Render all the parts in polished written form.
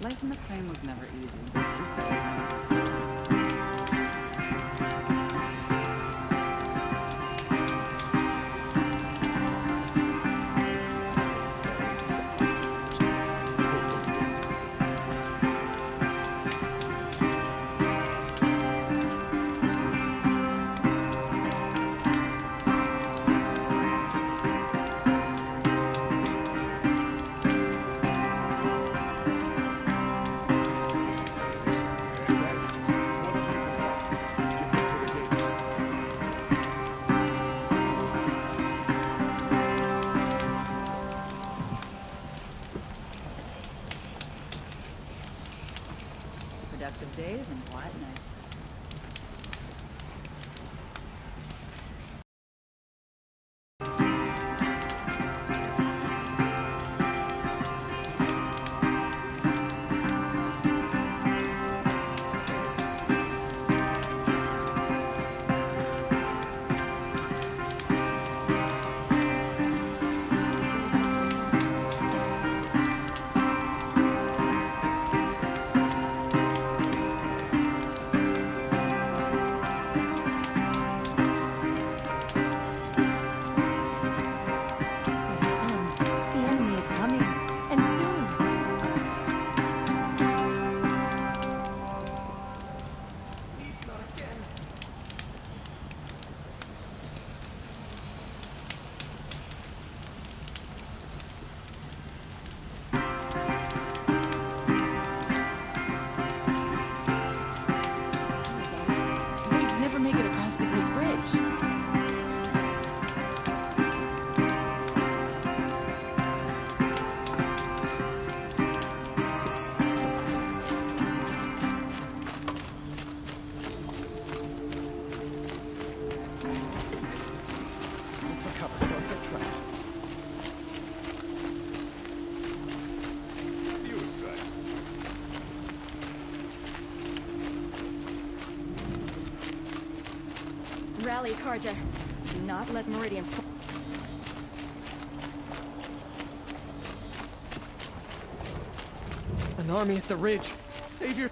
Life in the plane was never easy. It's better. Productive days and quiet nights. Make it across the Great Bridge. Look for cover, don't get trapped. You say. Rally, Karja. Do not let Meridian fall. An army at the ridge. Save your...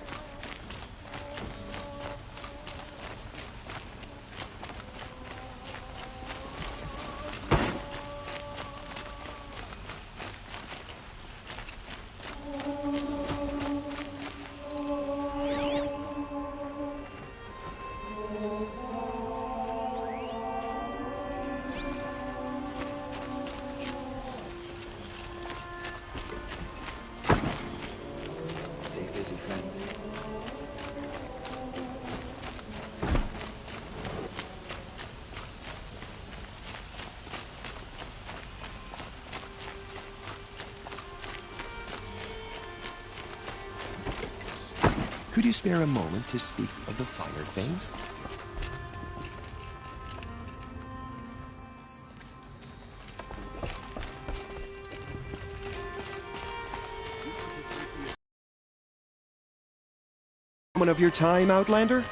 Could you spare a moment to speak of the finer things? Moment of your time, Outlander?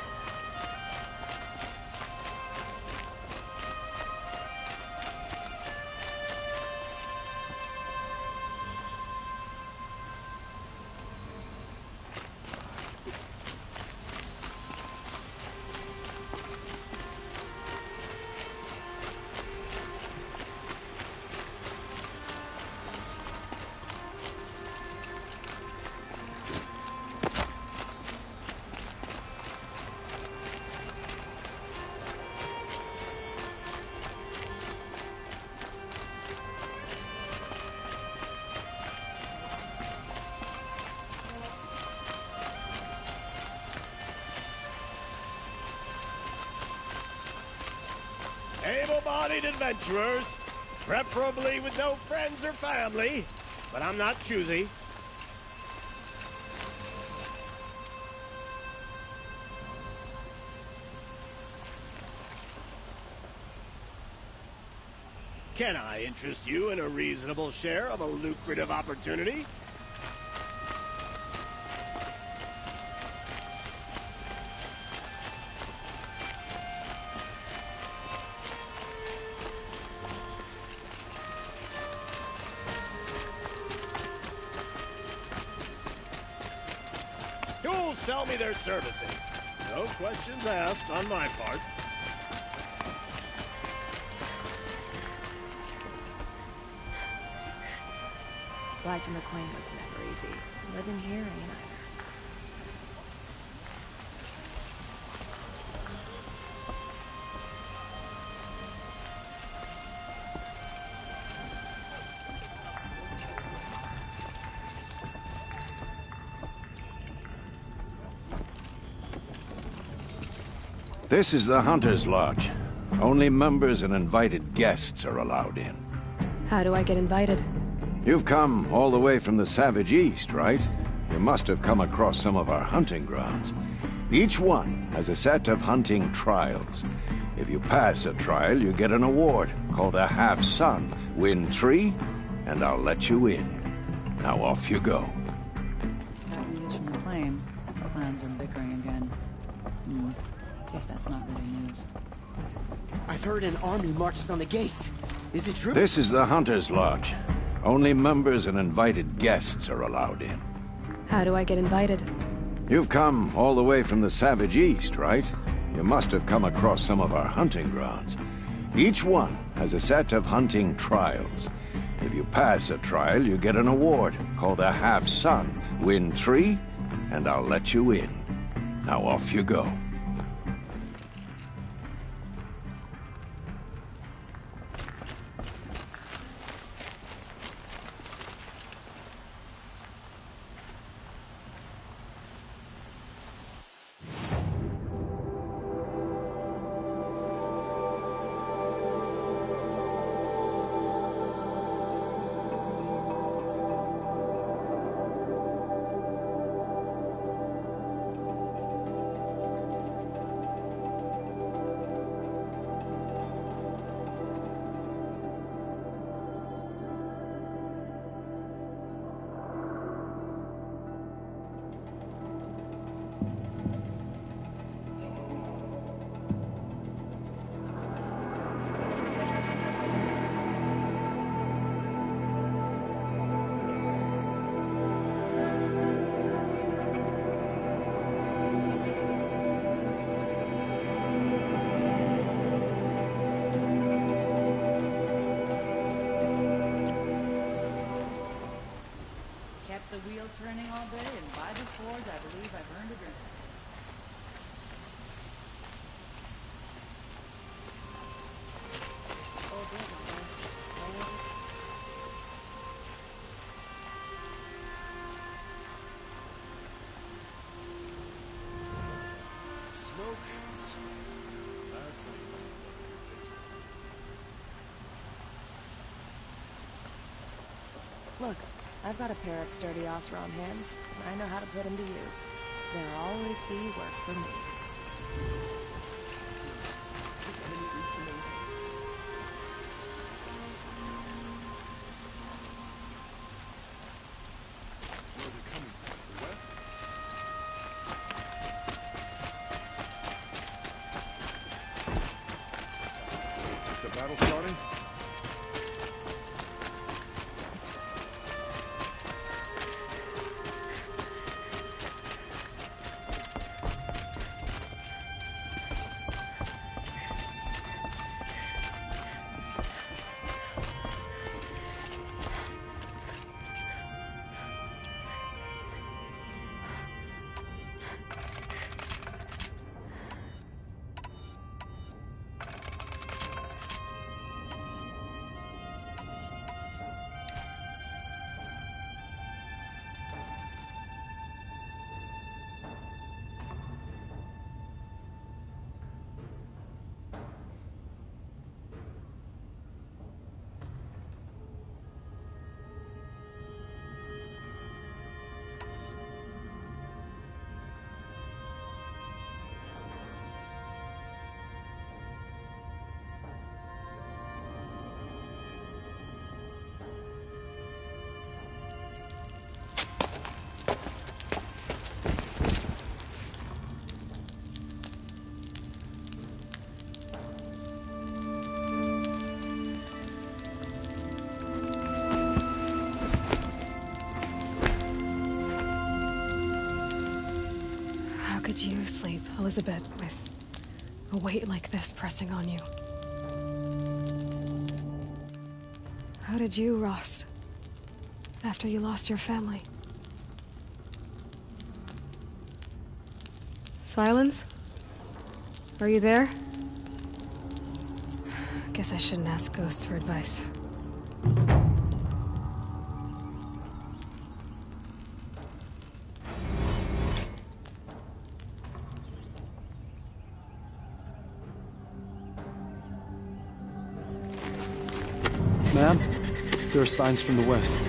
Able-bodied adventurers, preferably with no friends or family, but I'm not choosy. Can I interest you in a reasonable share of a lucrative opportunity? sell me their services. No questions asked on my part. Life in McLean was never easy. Living here ain't either. This is the Hunter's Lodge. Only members and invited guests are allowed in. How do I get invited? You've come all the way from the Savage East, right? You must have come across some of our hunting grounds. Each one has a set of hunting trials. If you pass a trial, you get an award called a half-sun. Win 3, and I'll let you in. Now off you go. Got news from the claim. Clans are bickering again. Guess that's not really news. I've heard an army marches on the gates. Is it true? This is the Hunter's Lodge. Only members and invited guests are allowed in. How do I get invited? You've come all the way from the Savage East, right? You must have come across some of our hunting grounds. Each one has a set of hunting trials. If you pass a trial, you get an award called a half-sun. Win 3, and I'll let you in. Now off you go. Kept the wheel turning all day, and by the forge, I believe I've earned a drink. Smoke and smoke. That's a Look, I've got a pair of sturdy Osram hands, and I know how to put them to use. There'll always be work for me. Where are they coming from? The west? Is the battle starting? could you sleep, Elizabeth, with a weight like this pressing on you? How did you, Rost? After you lost your family? Silence? Are you there? Guess I shouldn't ask ghosts for advice. Ma'am, there are signs from the west.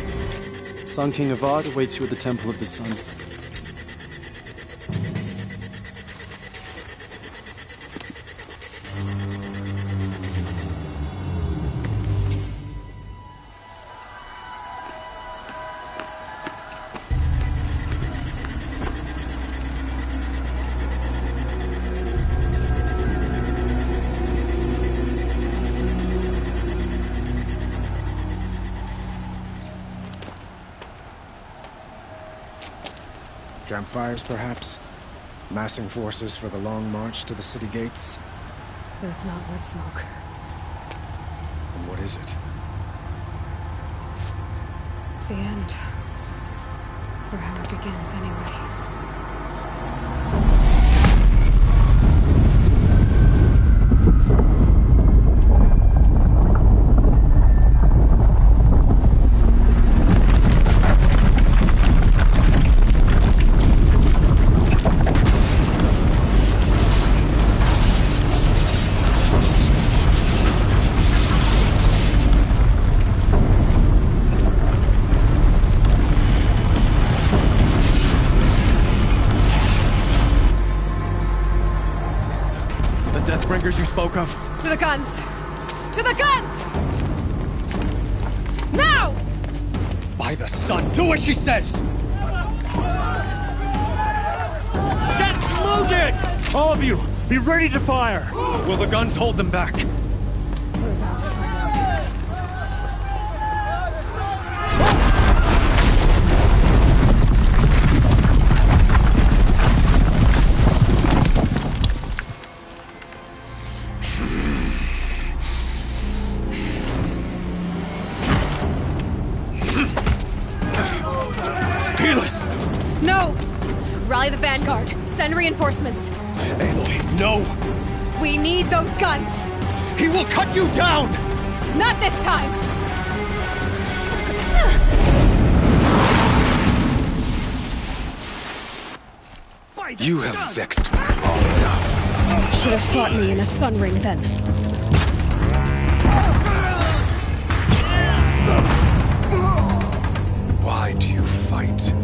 Sun King Avad awaits you at the Temple of the Sun. Campfires, perhaps? Massing forces for the long march to the city gates? But it's not worth smoke. Then what is it? The end. Or how it begins, anyway. You spoke of? To the guns! To the guns! Now! By the sun, do as she says! Set loaded! All of you, be ready to fire! Will the guns hold them back? We're about to find out. No! Rally the vanguard. Send reinforcements. Aloy, no! We need those guns! He will cut you down! Not this time! You have vexed me long enough. Should have fought me in a sun ring then. Why do you fight?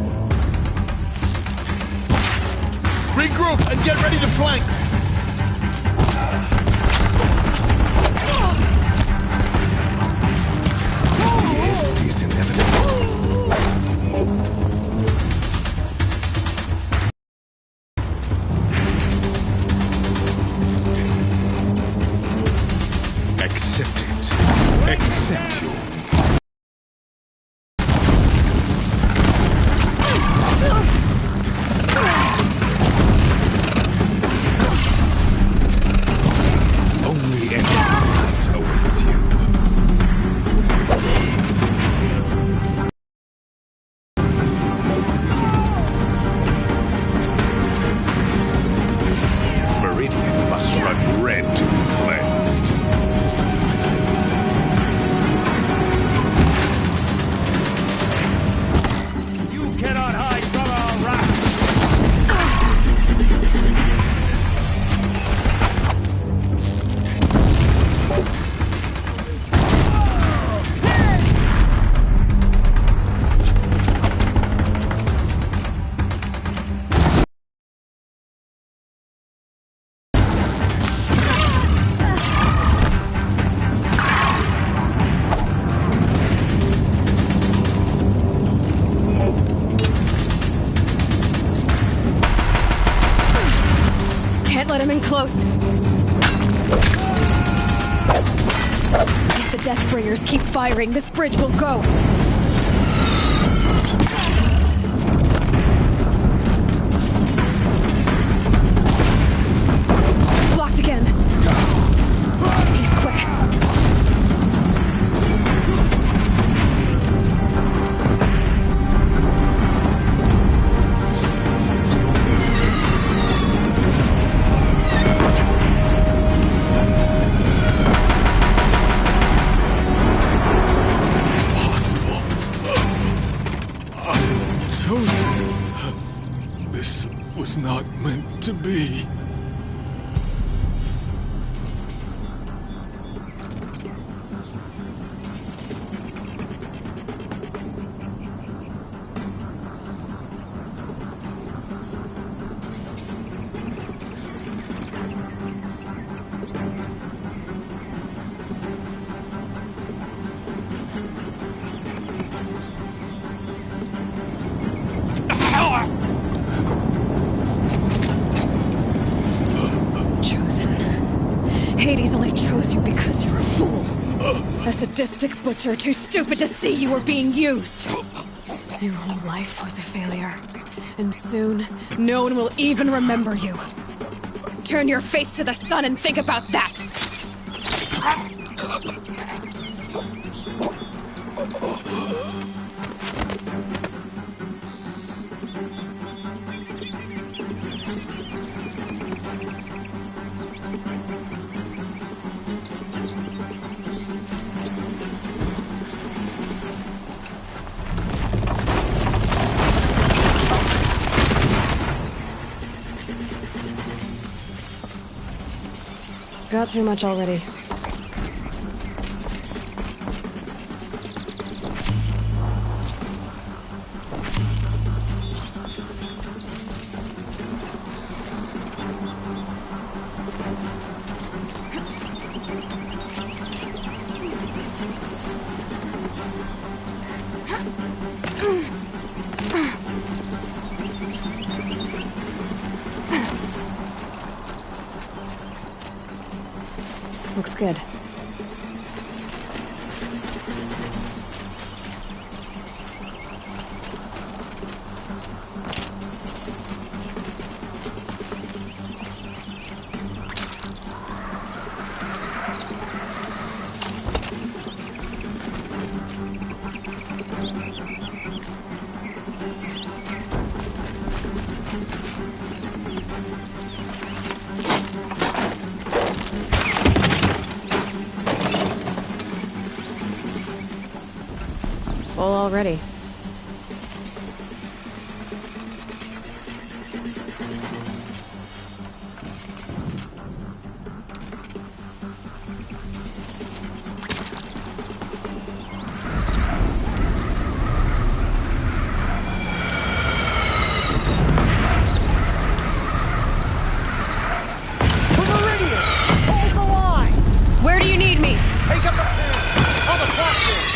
Regroup and get ready to flank! The end is inevitable. Accept it. Accept your Let him in close. If the Deathbringers keep firing, this bridge will go. chosen. This was not meant to be. Hades only chose you because you're a fool. A sadistic butcher too stupid to see you were being used. Your whole life was a failure. And soon, no one will even remember you. Turn your face to the sun and think about that! Got too much already. Looks good. Full already. Where do you need me? Take up the pen! On the platform!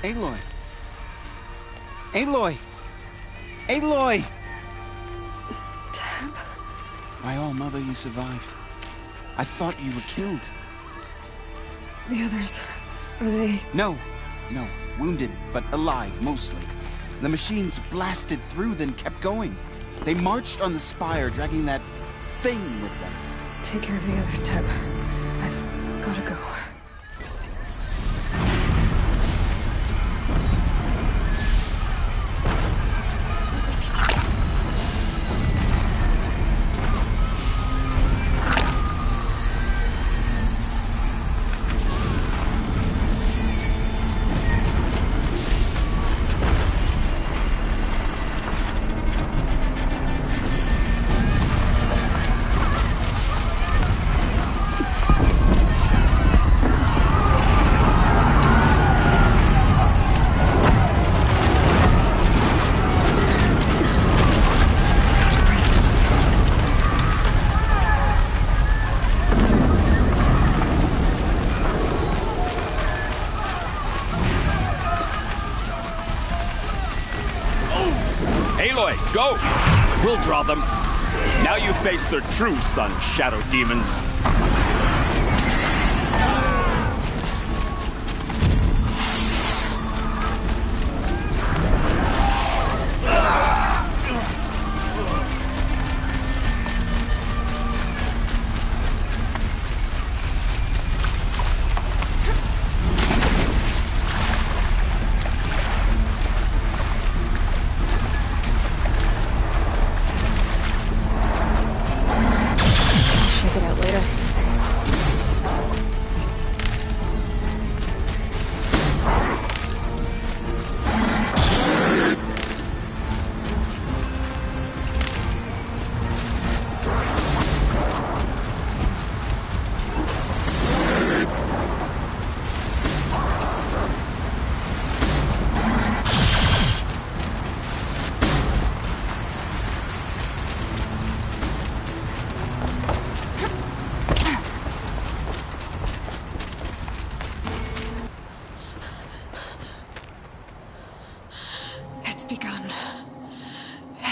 Aloy! Aloy! Aloy! Tab? My all-mother, you survived. I thought you were killed. The others, are they... No. Wounded, but alive, mostly. The machines blasted through, then kept going. They marched on the spire, dragging that thing with them. Take care of the others, Tab. I've gotta go. Go! We'll draw them. Now you face their true son, Shadow Demons.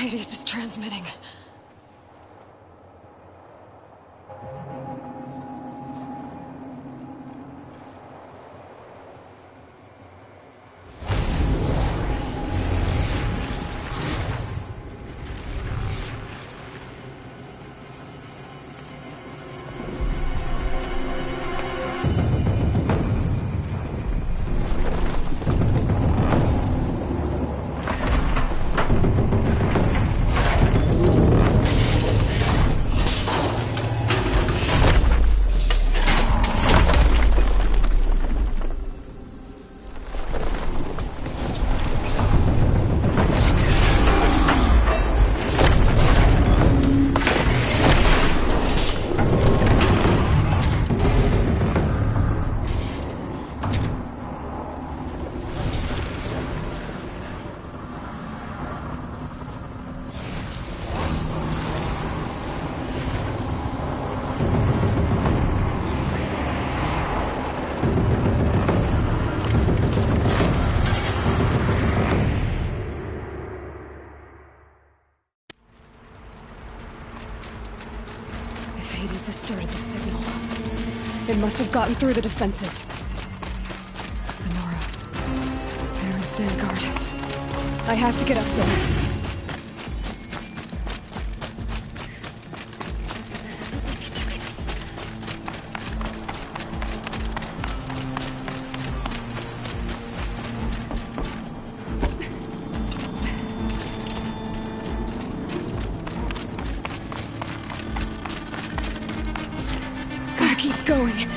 Hades is transmitting. Hades has started the signal. It must have gotten through the defenses. Honora. Baron's vanguard. I have to get up there. Keep going.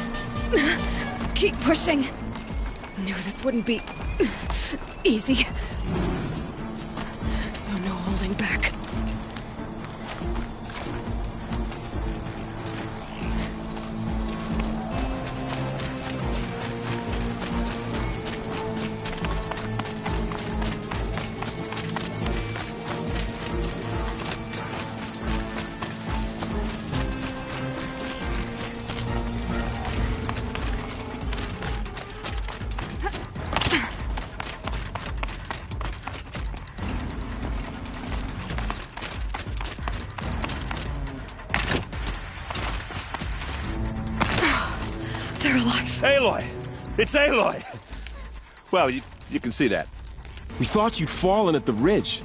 Keep pushing. Knew this wouldn't be easy. So no holding back. Aloy! It's Aloy! Well, you can see that. We thought you'd fallen at the ridge.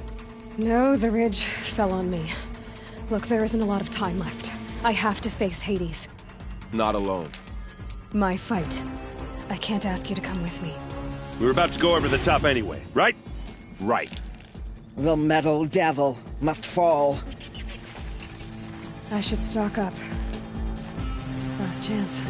No, the ridge fell on me. Look, there isn't a lot of time left. I have to face Hades. Not alone. My fight. I can't ask you to come with me. We were about to go over the top anyway, right? Right. The metal devil must fall. I should stock up. Last chance.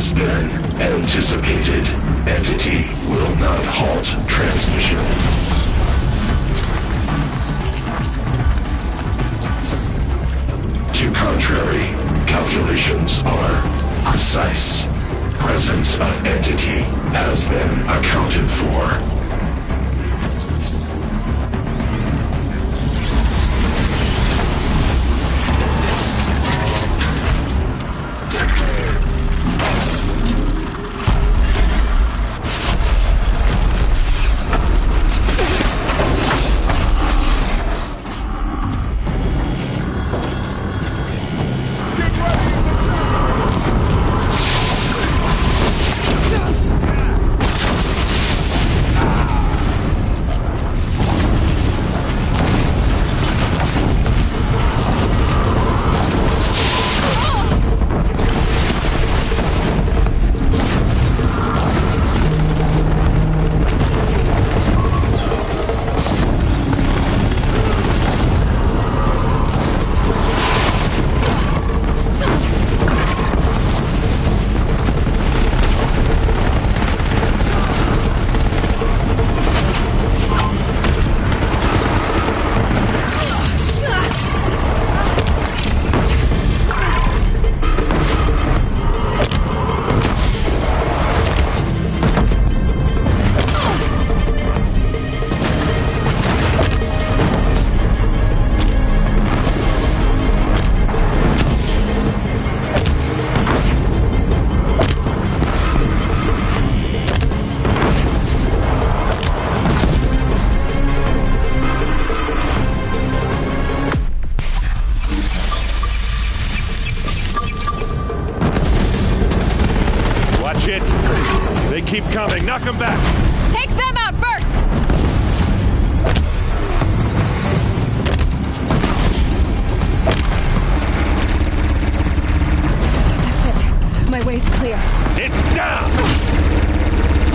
has been anticipated. Entity will not halt transmission. To contrary, calculations are precise. Presence of entity has been accounted for. Keep coming. Knock them back. Take them out first! That's it. My way's clear. It's down!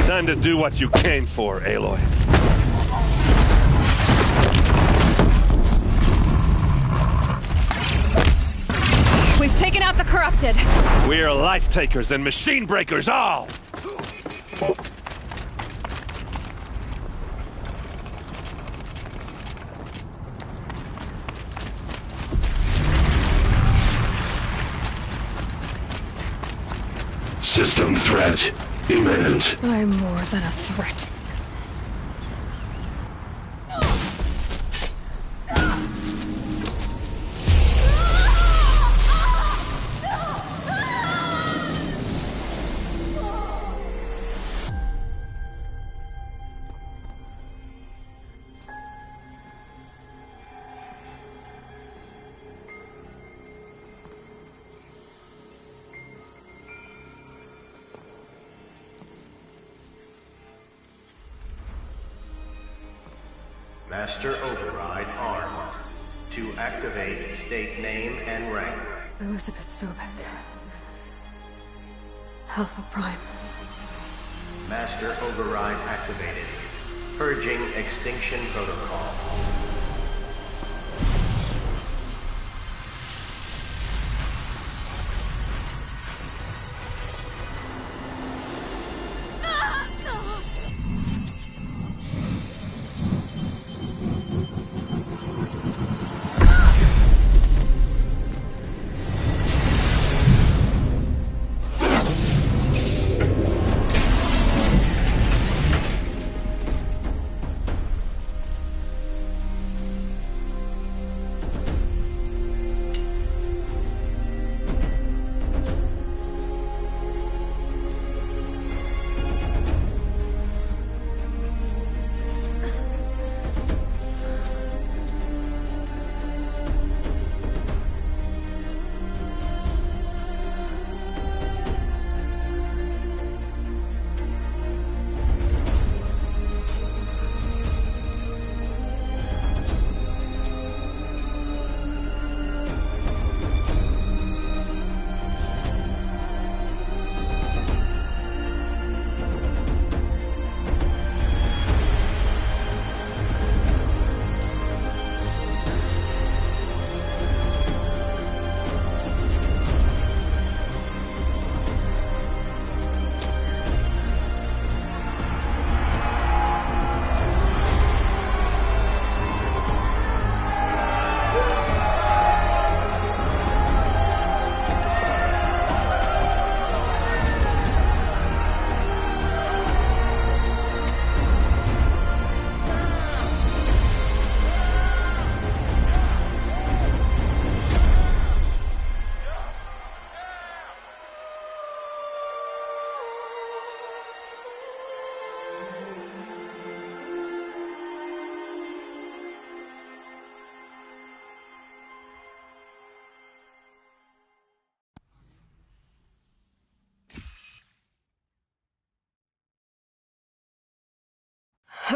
Time to do what you came for, Aloy. We've taken out the corrupted. We're life takers and machine breakers all! System threat imminent. I'm more than a threat. Master Override armed. To activate, state name and rank. Elizabeth Sobek. Alpha Prime. Master Override activated. Purging extinction protocol.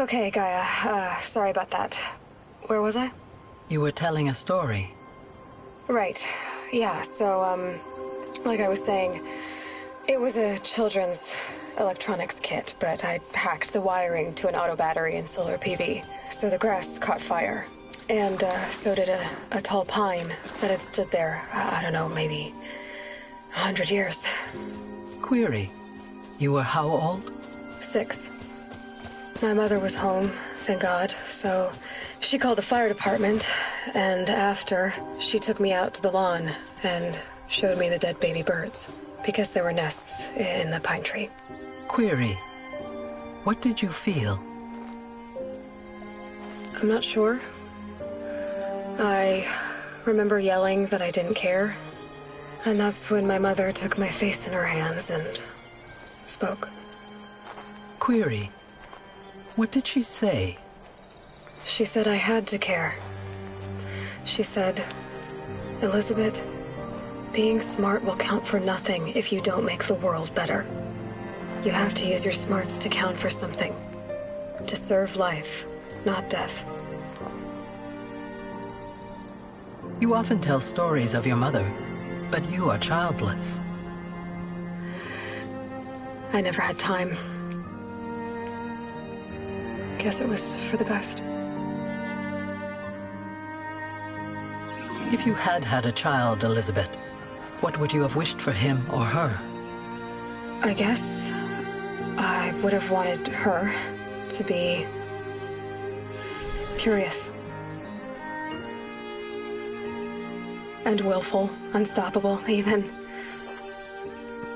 Okay, Gaia. Sorry about that. Where was I? You were telling a story. Right. Yeah, so, like I was saying, it was a children's electronics kit, but I hacked the wiring to an auto battery and solar PV. So the grass caught fire. And, so did a tall pine that had stood there, I don't know, maybe 100 years. Query. You were how old? 6. My mother was home, thank God, so she called the fire department, and after, she took me out to the lawn and showed me the dead baby birds, because there were nests in the pine tree. Query. What did you feel? I'm not sure. I remember yelling that I didn't care, and that's when my mother took my face in her hands and spoke. Query. What did she say? She said I had to care. She said, Elizabeth, being smart will count for nothing if you don't make the world better. You have to use your smarts to count for something. To serve life, not death. You often tell stories of your mother, but you are childless. I never had time. Guess it was for the best. If you had had a child, Elizabeth, what would you have wished for him or her? I guess I would have wanted her to be curious. And willful, unstoppable, even.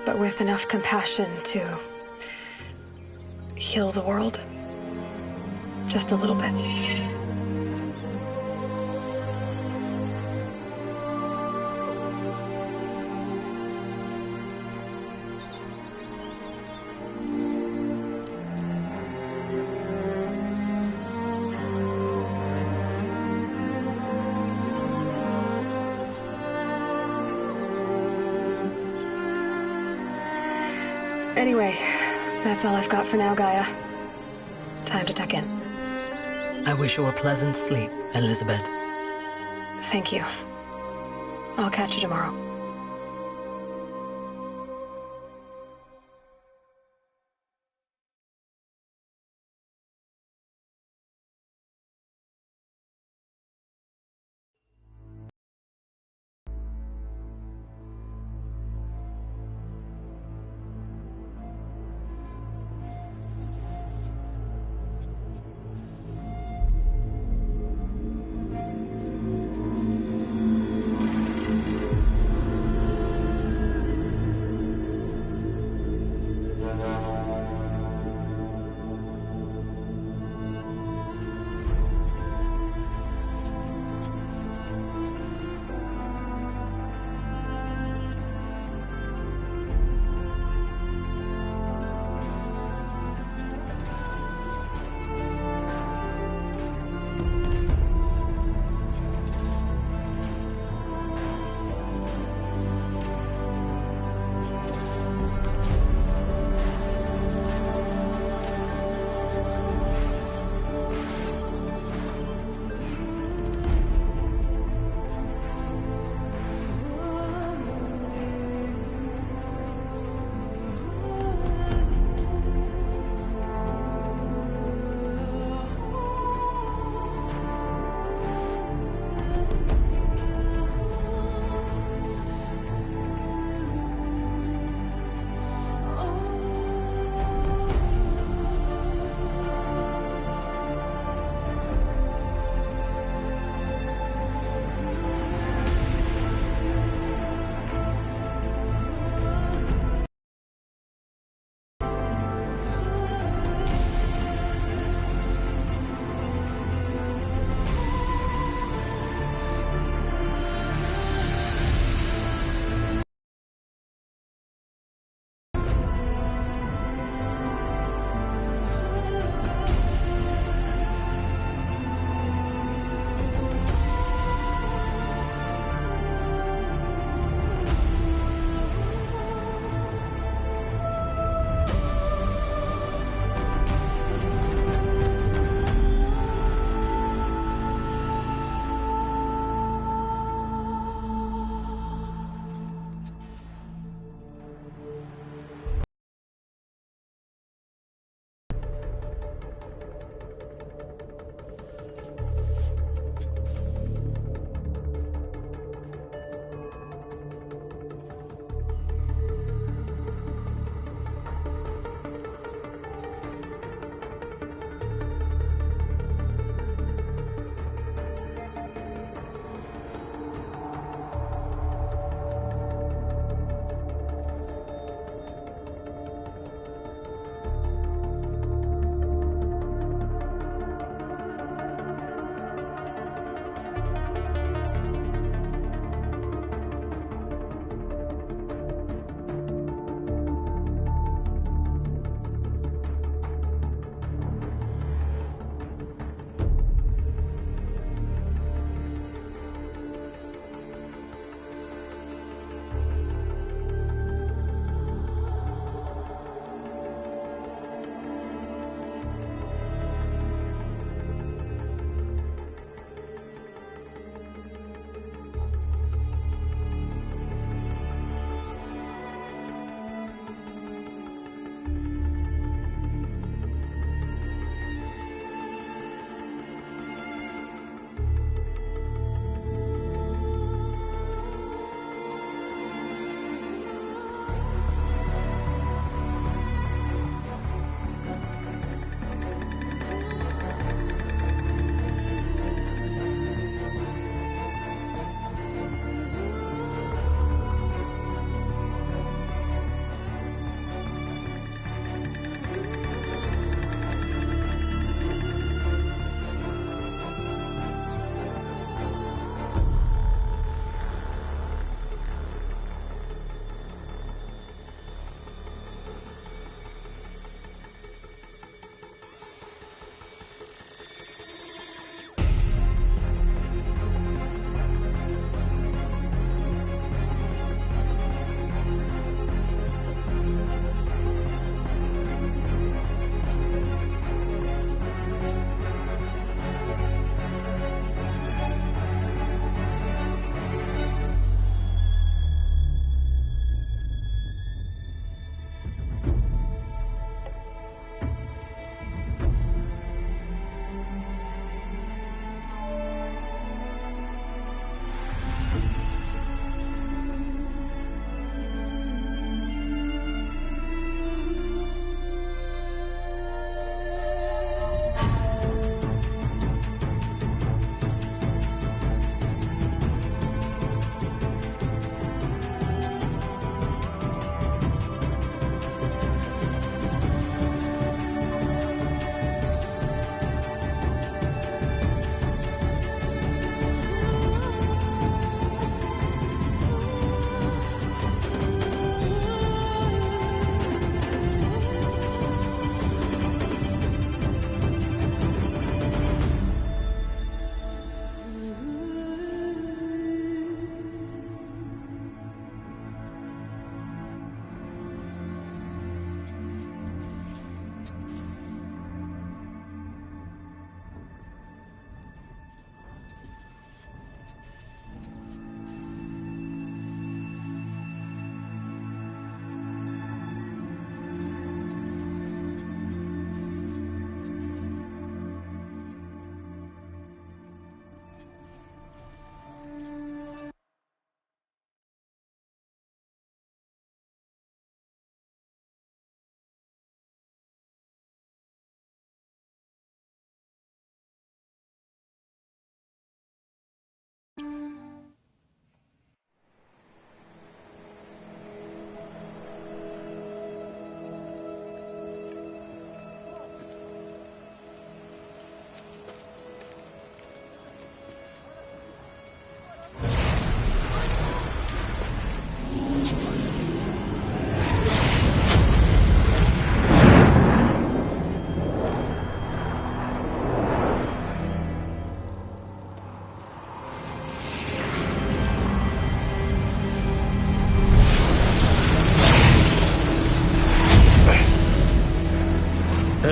But with enough compassion to heal the world. Just a little bit. Anyway, that's all I've got for now, Gaia. Time to tuck in. I wish you a pleasant sleep, Elizabeth. Thank you. I'll catch you tomorrow.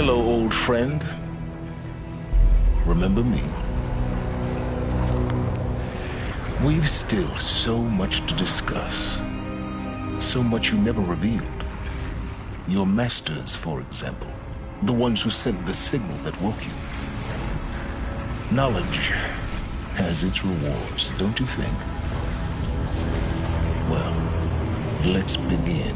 Hello, old friend. Remember me? We've still so much to discuss. So much you never revealed. Your masters, for example. The ones who sent the signal that woke you. Knowledge has its rewards, don't you think? Well, let's begin.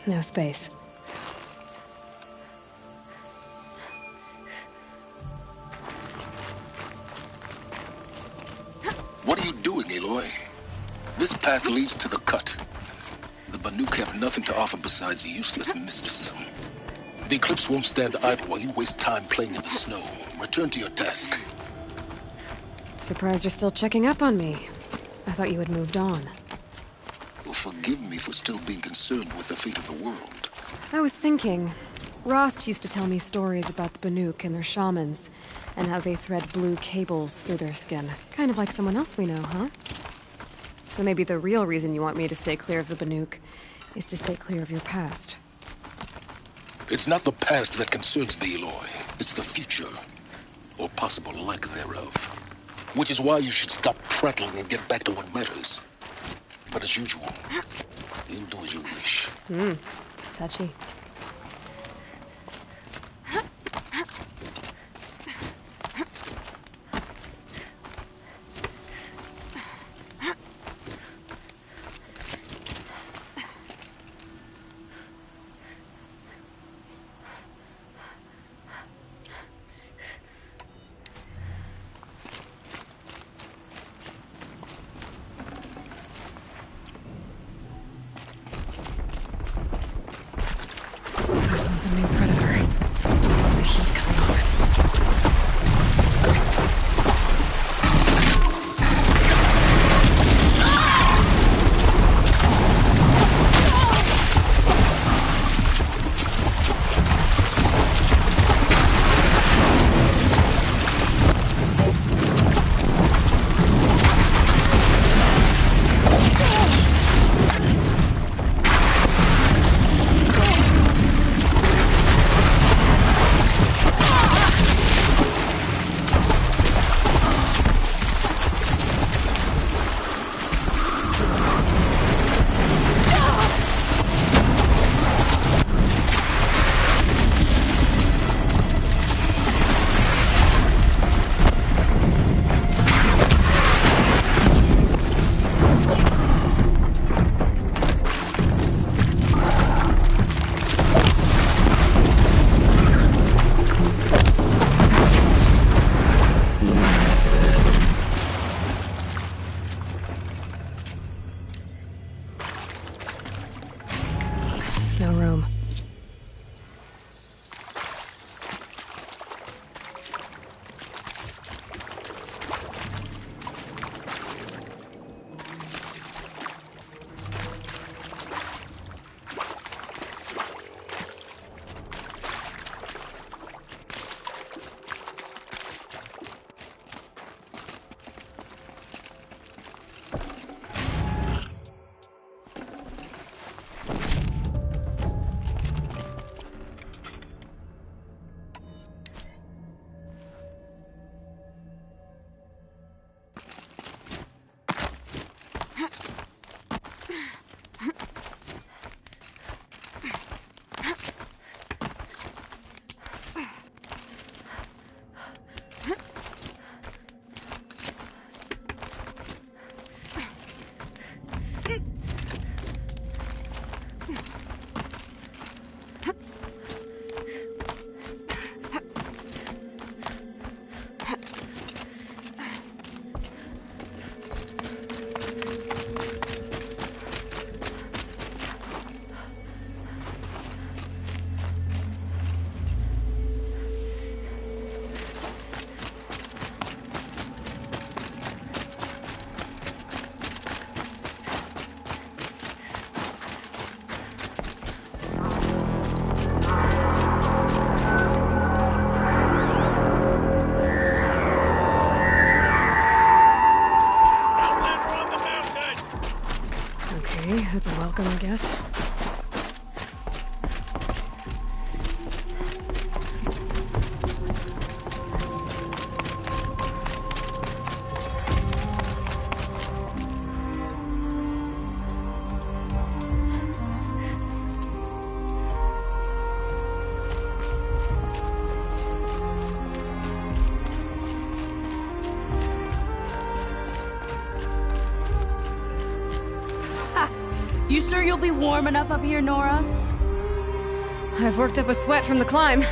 No space. What are you doing, Aloy? This path leads to the cut. The Banuk have nothing to offer besides useless mysticism. The Eclipse won't stand idle while you waste time playing in the snow. Return to your task. Surprised you're still checking up on me. I thought you had moved on. Well, forgive me for still being concerned with the fate of the world. I was thinking, Rost used to tell me stories about the Banuk and their shamans, and how they thread blue cables through their skin. Kind of like someone else we know, huh? So maybe the real reason you want me to stay clear of the Banuk is to stay clear of your past. It's not the past that concerns me, Aloy. It's the future, or possible lack thereof. Which is why you should stop prattling and get back to what matters. But as usual, you'll do as you wish. Touchy. This one's a new predator. The heat coming off it. No room. That's a welcome, I guess. You sure you'll be warm enough up here, Nora? I've worked up a sweat from the climb.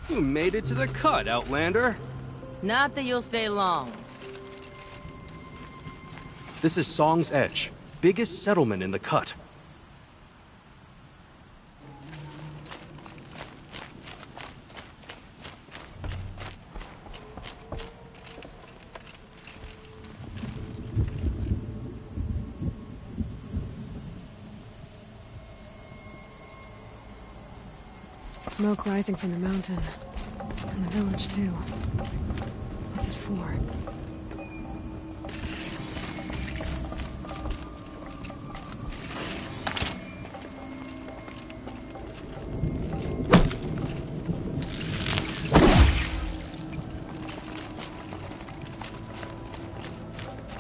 You made it to the cut, Outlander. Not that you'll stay long. This is Song's Edge, biggest settlement in the cut. Smoke rising from the mountain. And the village, too. What's it for?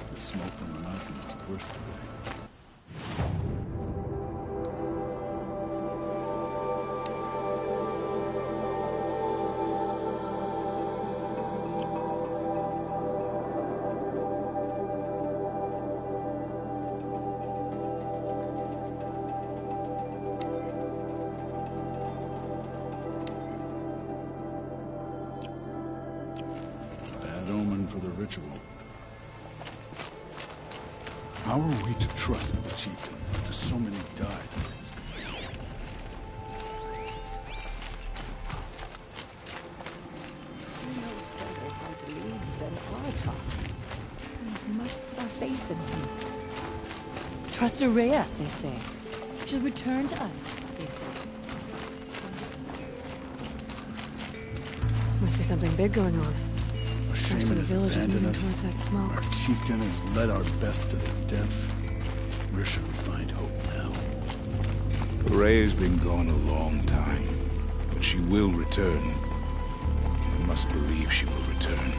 The smoke from the mountain is worse today. Bad omen for the ritual. How are we to trust the chieftain after so many died under his command? He knows better how to lead than our talk. We must put our faith in him. Trust Araya, they say. She'll return to us, they say. Must be something big going on. Our Most of the shaman has village is abandoned moving us. towards that smoke. Our chieftain has led our best to their deaths. Where should we find hope now? Ray's been gone a long time, but she will return. I must believe she will return.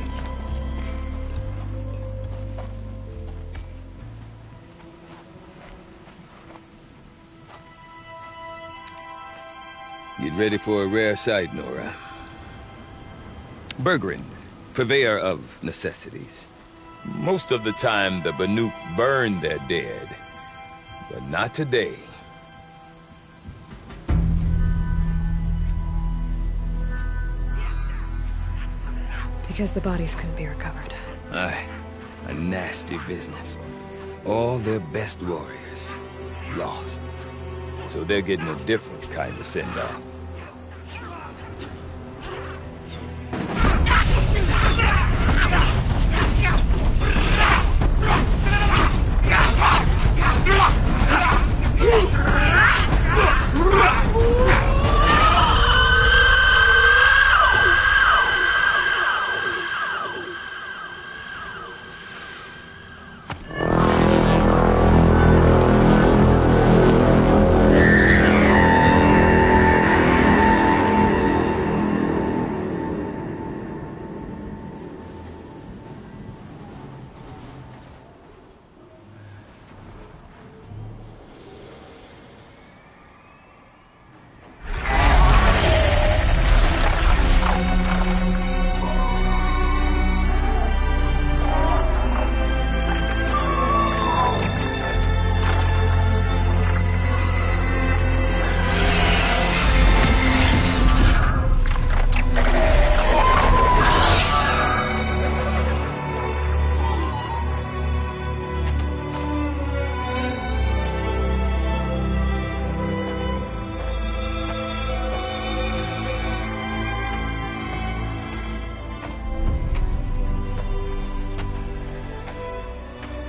Get ready for a rare sight, Nora. Bergrin, purveyor of necessities. Most of the time, the Banuk burn their dead, but not today. Because the bodies couldn't be recovered. Aye, a nasty business. All their best warriors lost. So they're getting a different kind of send-off.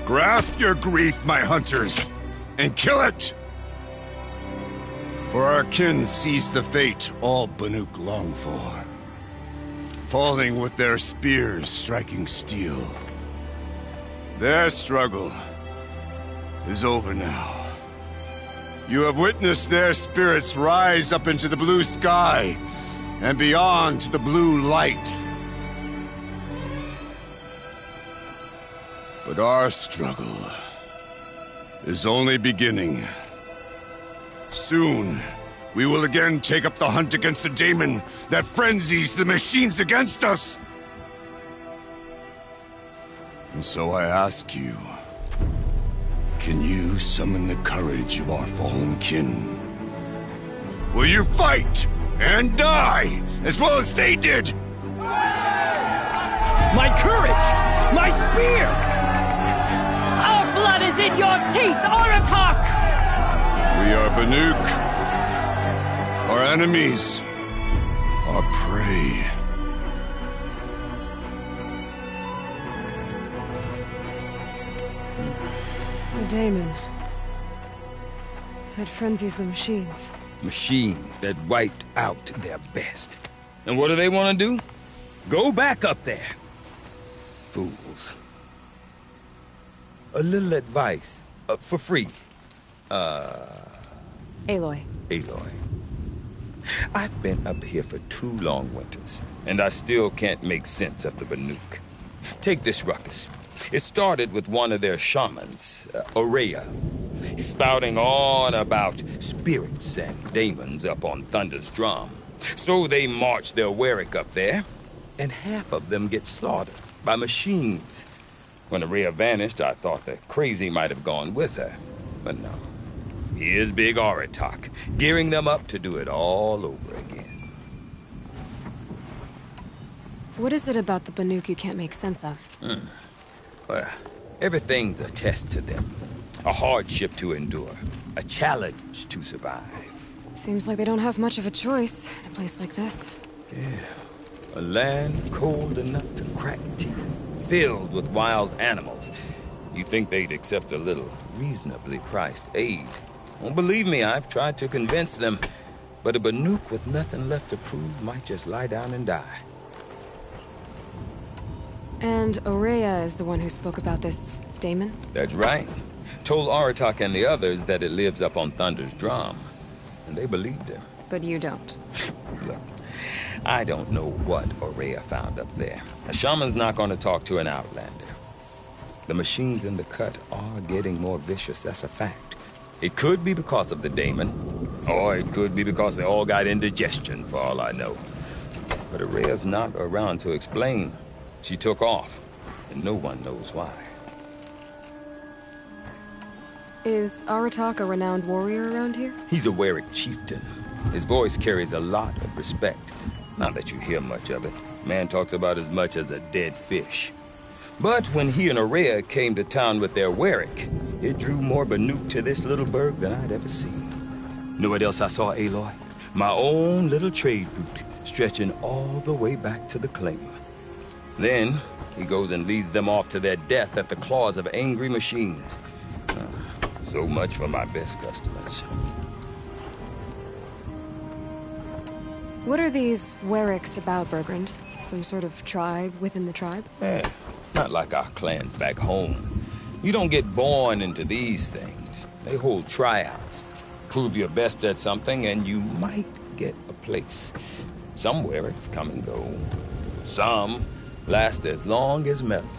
Grasp your grief, my hunters, and kill it! For our kin sees the fate all Banuk long for. Falling with their spears striking steel. Their struggle is over now. You have witnessed their spirits rise up into the blue sky and beyond to the blue light. But our struggle is only beginning. Soon, we will again take up the hunt against the daemon that frenzies the machines against us. And so I ask you, can you summon the courage of our fallen kin? Will you fight and die as well as they did? My courage! My spear! Our blood is in your teeth, Aratak! We are Banuk. Our enemies are prey. The daemon. It frenzies the machines. Machines that wiped out their best. And what do they want to do? Go back up there. Fools. A little advice. For free. Aloy. Aloy. I've been up here for 2 long winters, and I still can't make sense of the Banuk. Take this ruckus. It started with one of their shamans, Aurea, spouting on about spirits and demons up on Thunder's drum. So they march their Warwick up there, and half of them get slaughtered by machines. When Aurea vanished, I thought the crazy might have gone with her, but no. Here's Big Aratak, gearing them up to do it all over again. What is it about the Banuk you can't make sense of? Well, everything's a test to them. A hardship to endure. A challenge to survive. Seems like they don't have much of a choice in a place like this. Yeah. A land cold enough to crack teeth. Filled with wild animals. You'd think they'd accept a little reasonably priced aid. Well, believe me, I've tried to convince them. But a Banuk with nothing left to prove might just lie down and die. And Aurea is the one who spoke about this daemon? That's right. Told Aratak and the others that it lives up on Thunder's drum. And they believed him. But you don't. Look, I don't know what Aurea found up there. A shaman's not going to talk to an outlander. The machines in the cut are getting more vicious, that's a fact. It could be because of the daemon, or it could be because they all got indigestion, for all I know. But Aurea's not around to explain. She took off, and no one knows why. Is Aratak a renowned warrior around here? He's a Warwick chieftain. His voice carries a lot of respect. Not that you hear much of it. Man talks about as much as a dead fish. But when he and Aurea came to town with their Warwick, it drew more Banuk to this little burg than I'd ever seen. Know what else I saw, Aloy? My own little trade route, stretching all the way back to the claim. Then, he goes and leads them off to their death at the claws of angry machines. So much for my best customers. What are these Warwicks about, Bergrand? Some sort of tribe within the tribe? Not like our clans back home. You don't get born into these things. They hold tryouts. Prove your best at something and you might get a place. Some Warwicks come and go. Some last as long as metal.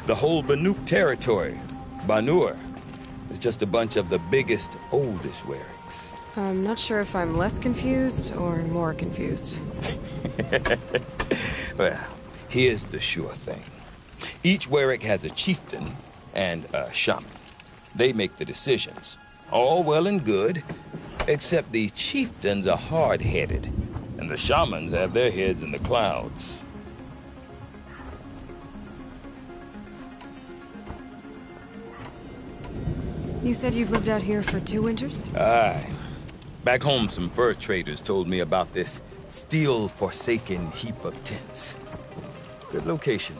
The whole Banuk territory, Banur, is just a bunch of the biggest, oldest Warwicks. I'm not sure if I'm less confused or more confused. Well, here's the sure thing. Each Warwick has a chieftain and a shaman. They make the decisions. All well and good, except the chieftains are hard-headed, and the shamans have their heads in the clouds. You said you've lived out here for 2 winters? Aye. Back home, some fur traders told me about this steel-forsaken heap of tents. Good location.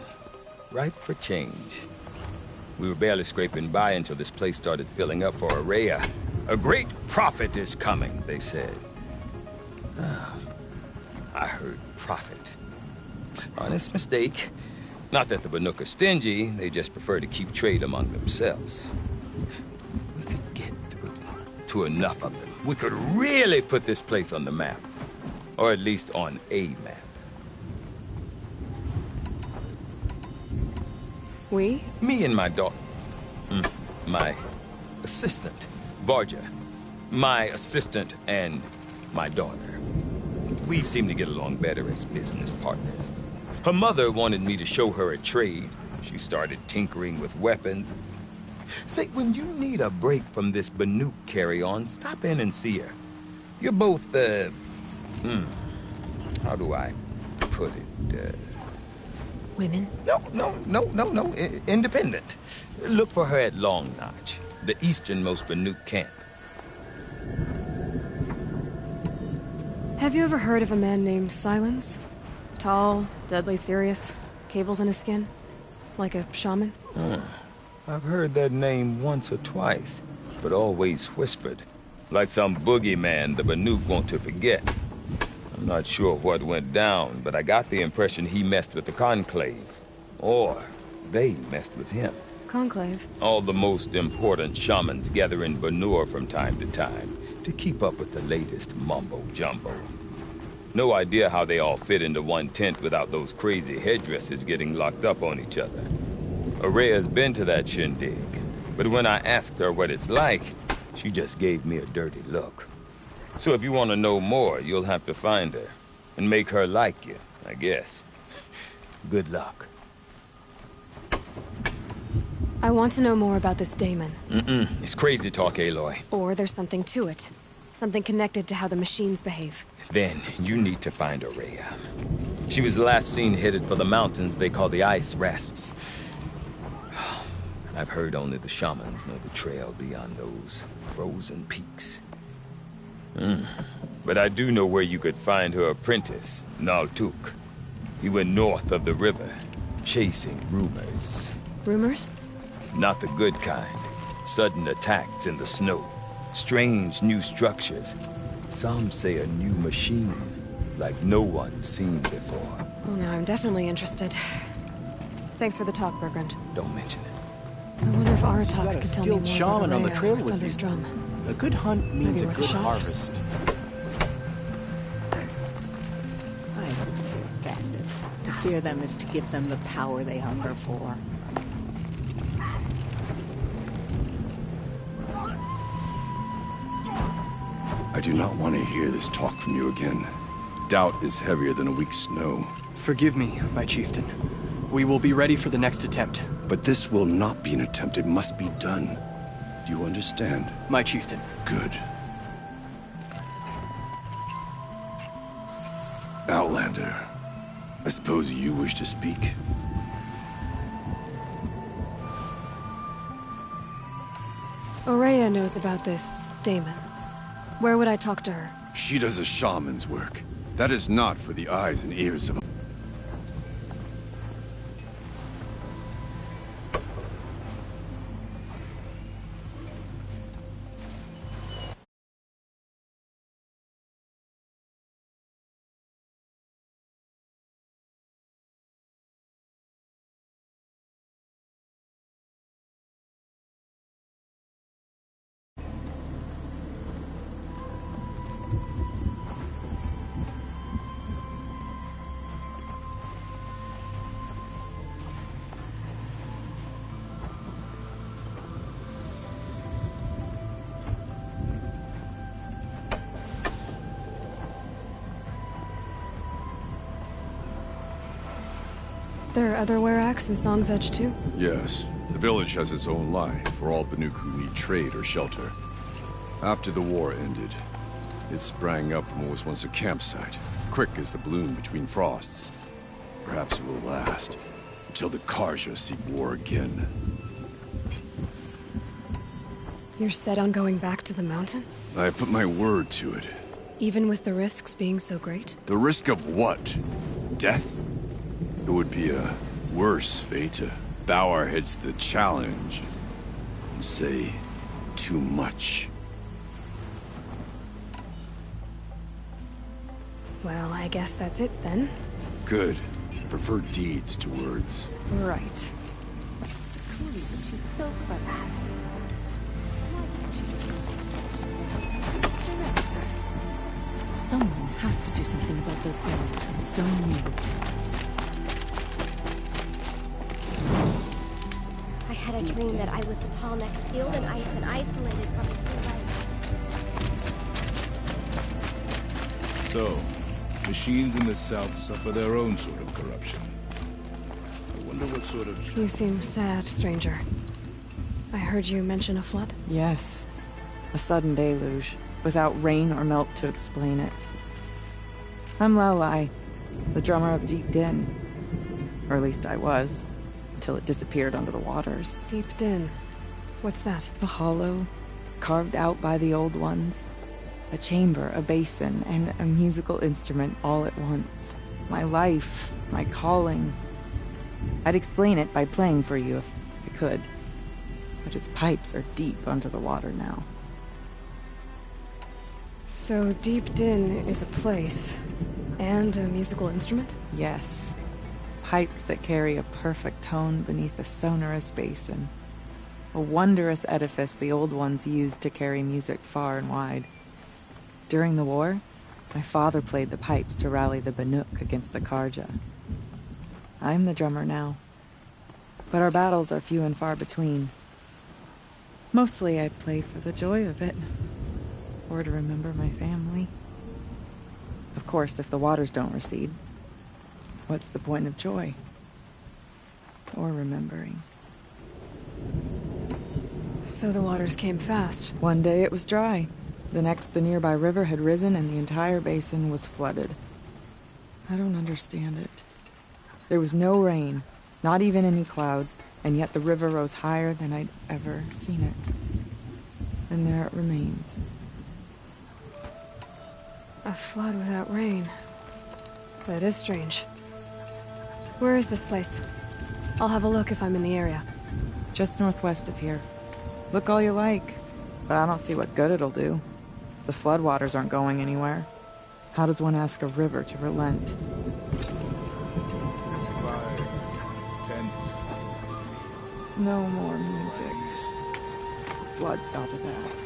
Ripe for change. We were barely scraping by until this place started filling up for Aurea. A great prophet is coming, they said. I heard prophet. Honest mistake. Not that the Banuk are stingy, they just prefer to keep trade among themselves. We could get through to enough of them. We could really put this place on the map. Or at least on a map. We? Me and my daughter. My assistant, Varja. My assistant and my daughter. We seem to get along better as business partners. Her mother wanted me to show her a trade. She started tinkering with weapons. Say, when you need a break from this Banuk carry-on, stop in and see her. You're both, how do I put it? Women? No. Independent. Look for her at Long Notch, the easternmost Banuk camp. Have you ever heard of a man named Silence? Tall, deadly serious, cables in his skin? Like a shaman? I've heard that name once or twice, but always whispered. Like some boogeyman the Banuk want to forget. I'm not sure what went down, but I got the impression he messed with the Conclave. Or they messed with him. Conclave? All the most important shamans gather in Banur from time to time to keep up with the latest mumbo-jumbo. No idea how they all fit into one tent without those crazy headdresses getting locked up on each other. Araya's been to that shindig, but when I asked her what it's like, she just gave me a dirty look. So if you want to know more, you'll have to find her and make her like you, I guess. Good luck. I want to know more about this daemon. It's crazy talk, Aloy. Or there's something to it. Something connected to how the machines behave. Then you need to find Araya. She was last seen headed for the mountains they call the Ice Rafts. I've heard only the shamans know the trail beyond those frozen peaks. But I do know where you could find her apprentice, Naltuk. He went north of the river, chasing rumors. Rumors? Not the good kind. Sudden attacks in the snow. Strange new structures. Some say a new machine, like no one's seen before. Oh, now I'm definitely interested. Thanks for the talk, Bergrand. Don't mention it. I wonder if Aratak could tell me more about shaman on the Araya trail or with you. Thunderstrom. A good hunt means Maybe a worth good a shot. harvest. I don't fear bandits. To fear them is to give them the power they hunger for. I do not want to hear this talk from you again. Doubt is heavier than a week's snow. Forgive me, my chieftain. We will be ready for the next attempt. But this will not be an attempt. It must be done. Do you understand? My chieftain. Good. Outlander, I suppose you wish to speak? Araya knows about this daemon. Where would I talk to her? She does a shaman's work. That is not for the eyes and ears of... There are other Weraks in Song's Edge too? Yes. The village has its own life for all Banuk who need trade or shelter. After the war ended, it sprang up from what was once a campsite, quick as the bloom between frosts. Perhaps it will last, until the Karja seek war again. You're set on going back to the mountain? I put my word to it. Even with the risks being so great? The risk of what? Death? It would be a worse fate to bow our heads to the challenge and say too much. Well, I guess that's it then. Good. Prefer deeds to words. Right. Truly, she's so clever. Why can't she just direct her? Someone has to do something about those bandits. It's so new. had a dream that I was the tall neck sealed in ice and isolated from the blue light. So, machines in the South suffer their own sort of corruption. I wonder what sort of... You seem sad, stranger. I heard you mention a flood? Yes. A sudden deluge, without rain or melt to explain it. I'm Lelai, the drummer of Deep Din. Or at least I was, until it disappeared under the waters. Deep Din. What's that? A hollow, carved out by the Old Ones. A chamber, a basin, and a musical instrument all at once. My life, my calling. I'd explain it by playing for you if I could. But its pipes are deep under the water now. So Deep Din is a place, and a musical instrument? Yes. Pipes that carry a perfect tone beneath a sonorous basin. A wondrous edifice the Old Ones used to carry music far and wide. During the war, my father played the pipes to rally the Banuk against the Karja. I'm the drummer now. But our battles are few and far between. Mostly I play for the joy of it. Or to remember my family. Of course, if the waters don't recede, what's the point of joy? Or remembering? So the waters came fast. One day it was dry. The next, the nearby river had risen and the entire basin was flooded. I don't understand it. There was no rain, not even any clouds, and yet the river rose higher than I'd ever seen it. And there it remains. A flood without rain. That is strange. Where is this place? I'll have a look if I'm in the area. Just northwest of here. Look all you like, but I don't see what good it'll do. The floodwaters aren't going anywhere. How does one ask a river to relent? No more music. Flood saw to that.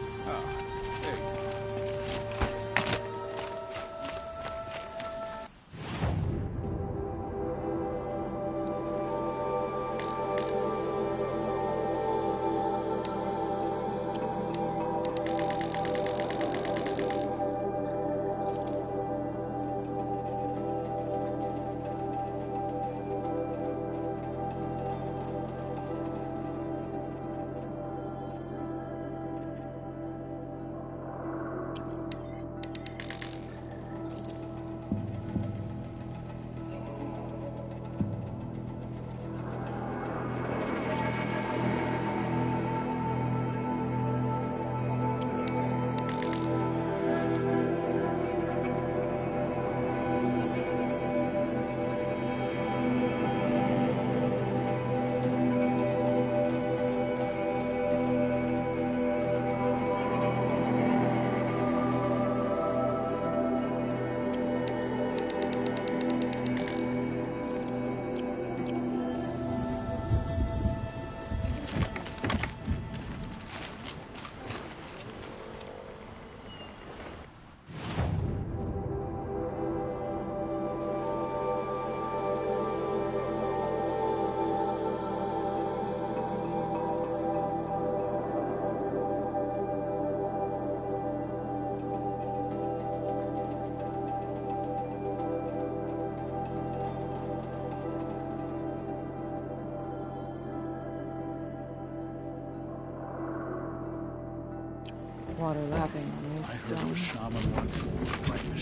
Water lapping on old stone.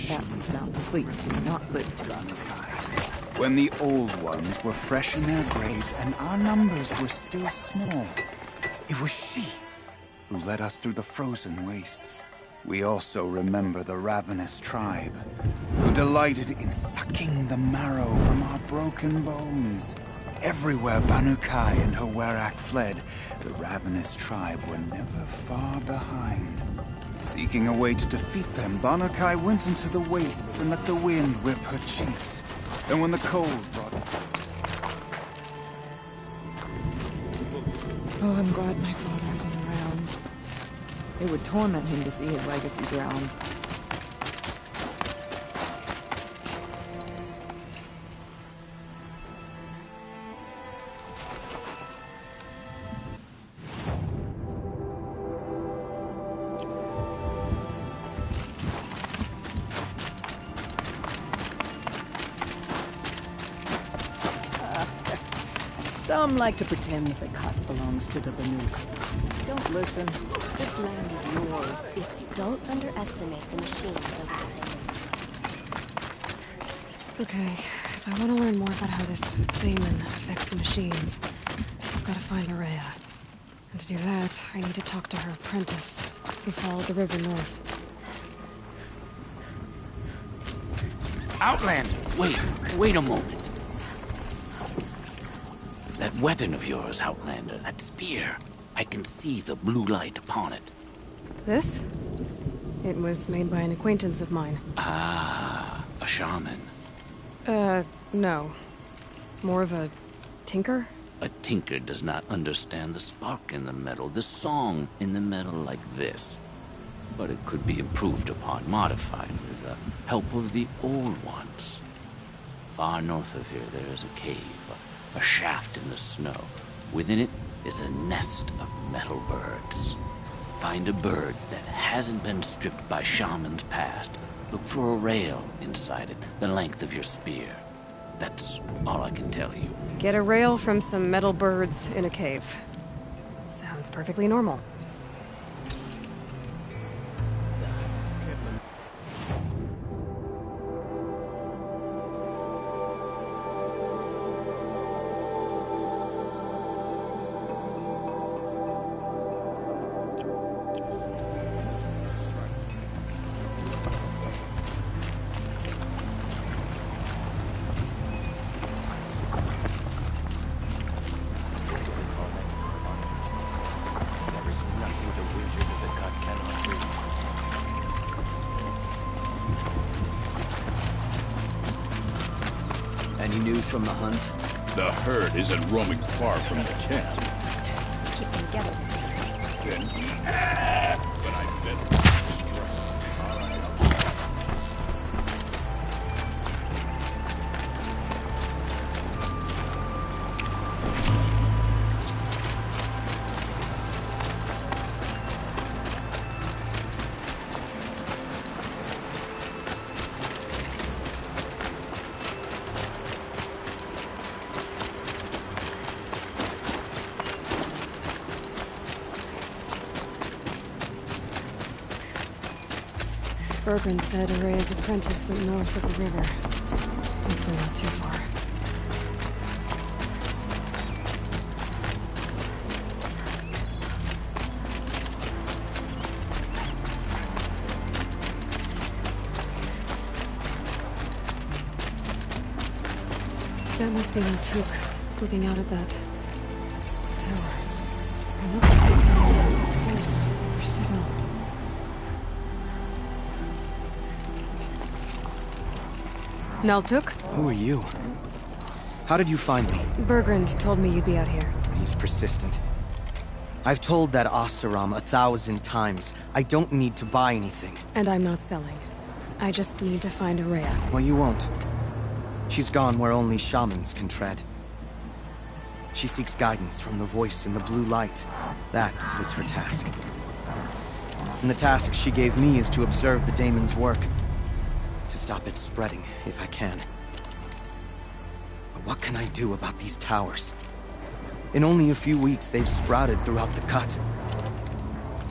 That's a sound asleep to, not lit to. When the old ones were fresh in their graves and our numbers were still small, it was she who led us through the frozen wastes. We also remember the ravenous tribe, who delighted in sucking the marrow from our broken bones. Everywhere Banukai and her Werak fled, the ravenous tribe were never far behind. Seeking a way to defeat them, Banukai went into the wastes and let the wind whip her cheeks. And when the cold brought... Oh, I'm glad my father isn't around. It would torment him to see his legacy drown. Some like to pretend that the cut belongs to the Banuk. Don't listen. This land is yours if you... Don't underestimate the machines over the days. Okay, if I want to learn more about how this daemon affects the machines, I've got to find Maria. And to do that, I need to talk to her apprentice, who followed the river north. Outlander, wait a moment. That weapon of yours, Outlander, that spear, I can see the blue light upon it. This? It was made by an acquaintance of mine. Ah, a shaman. No. More of a tinker? A tinker does not understand the spark in the metal, the song in the metal like this. But it could be improved upon, modified with the help of the old ones. Far north of here there is a cave, a shaft in the snow. Within it is a nest of metal birds. Find a bird that hasn't been stripped by shamans past. Look for a rail inside it, the length of your spear. That's all I can tell you. Get a rail from some metal birds in a cave. Sounds perfectly normal. Any news from the hunt? The herd isn't roaming far from the camp. Keep them together this time. But I bet Bergren said Araya's apprentice went north of the river. Hopefully not too far. That must be Maltuk, looking out at that tower. It looks like it's some force or signal. Naltuk? Who are you? How did you find me? Bergrand told me you'd be out here. He's persistent. I've told that Oseram 1,000 times. I don't need to buy anything. And I'm not selling. I just need to find Araya. Well, you won't. She's gone where only shamans can tread. She seeks guidance from the voice in the blue light. That is her task. And the task she gave me is to observe the daemon's work. To stop it spreading, if I can. But what can I do about these towers? In only a few weeks, they've sprouted throughout the cut.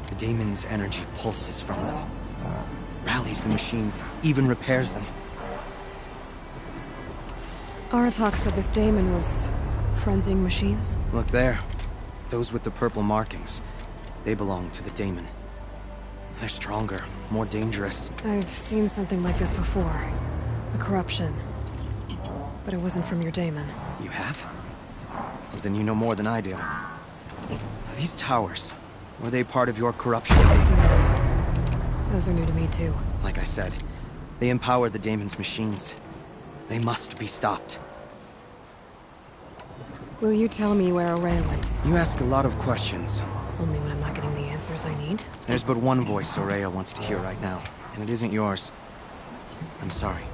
The daemon's energy pulses from them. Rallies the machines, even repairs them. Aratak said this daemon was frenzying machines? Look there. Those with the purple markings. They belong to the daemon. They're stronger, more dangerous. I've seen something like this before. A corruption. But it wasn't from your daemon. You have? Well, then you know more than I do. These towers, were they part of your corruption? Those are new to me too. Like I said, they empower the daemon's machines. They must be stopped. Will you tell me where Araya went? You ask a lot of questions. Only when I'm not getting the answers I need. There's but one voice Araya wants to hear right now, and it isn't yours. I'm sorry.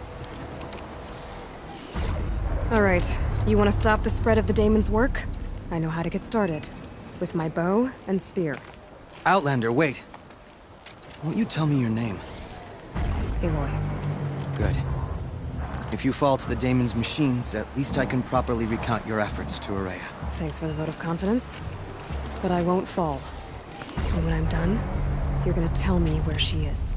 All right. You want to stop the spread of the daemon's work? I know how to get started. With my bow and spear. Outlander, wait. Won't you tell me your name? Aloy. Good. If you fall to the Daemon's machines, at least I can properly recount your efforts to Aurea. Thanks for the vote of confidence. But I won't fall. And when I'm done, you're gonna tell me where she is.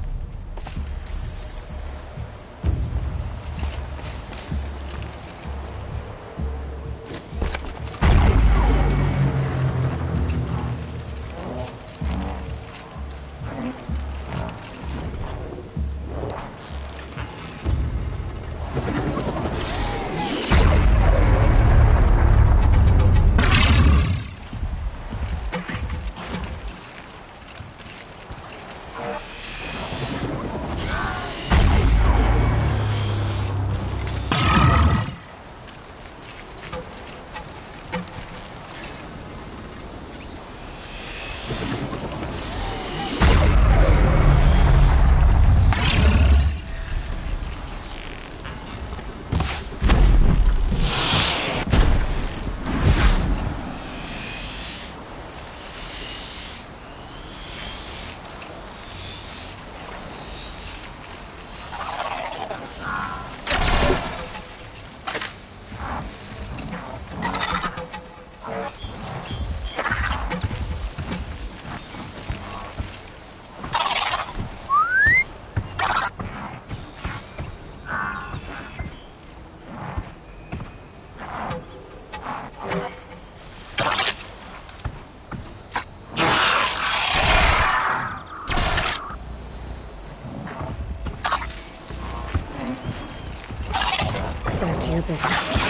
Back to your business.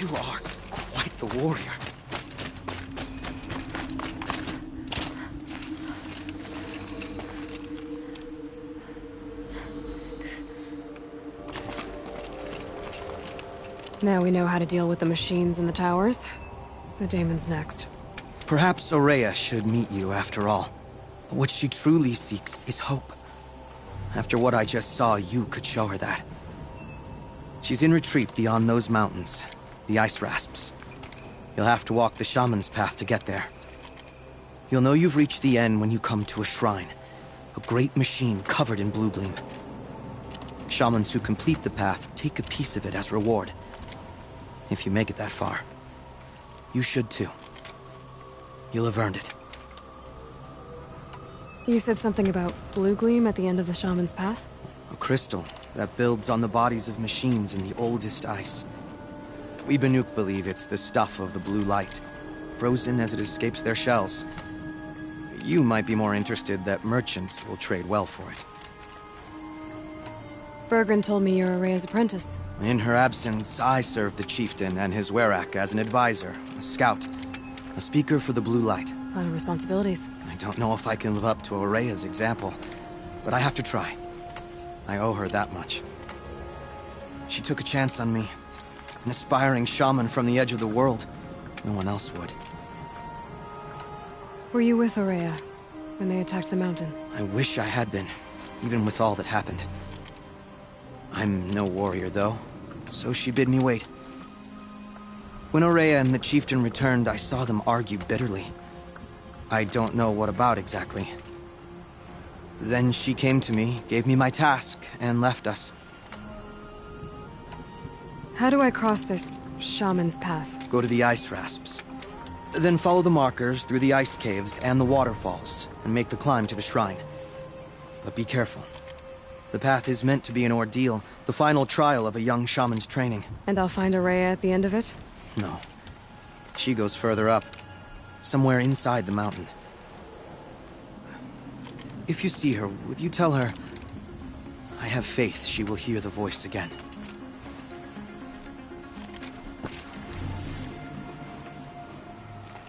You are quite the warrior. Now we know how to deal with the machines in the towers. The Daemon's next. Perhaps Aurea should meet you after all. What she truly seeks is hope. After what I just saw, you could show her that. She's in retreat beyond those mountains, the ice rasps. You'll have to walk the shaman's path to get there. You'll know you've reached the end when you come to a shrine, a great machine covered in blue gleam. Shamans who complete the path take a piece of it as reward. If you make it that far, you should too. You'll have earned it. You said something about blue gleam at the end of the shaman's path? A crystal that builds on the bodies of machines in the oldest ice. We Banuk believe it's the stuff of the blue light, frozen as it escapes their shells. You might be more interested that merchants will trade well for it. Bergren told me you're Aurea's apprentice. In her absence, I serve the chieftain and his werak as an advisor, a scout, a speaker for the blue light. A lot of responsibilities. I don't know if I can live up to Aurea's example, but I have to try. I owe her that much. She took a chance on me. An aspiring shaman from the edge of the world. No one else would. Were you with Aurea when they attacked the mountain? I wish I had been, even with all that happened. I'm no warrior, though, so she bid me wait. When Aurea and the chieftain returned, I saw them argue bitterly. I don't know what about exactly. Then she came to me, gave me my task, and left us. How do I cross this shaman's path? Go to the ice rasps. Then follow the markers through the ice caves and the waterfalls, and make the climb to the shrine. But be careful. The path is meant to be an ordeal, the final trial of a young shaman's training. And I'll find Aurea at the end of it? No. She goes further up. Somewhere inside the mountain. If you see her, would you tell her... I have faith she will hear the voice again.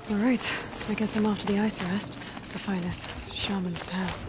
All right. I guess I'm off to the ice rasps to find this shaman's path.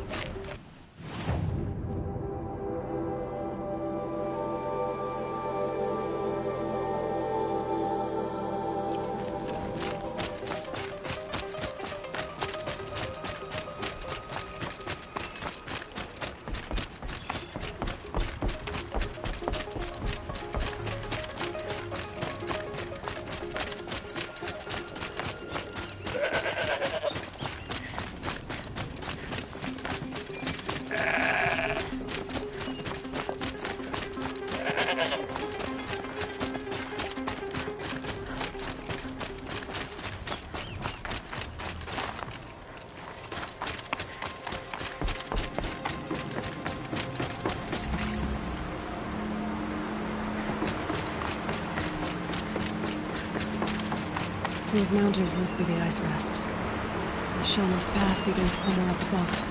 These mountains must be the ice rasps. The shaman's path begins somewhere up above.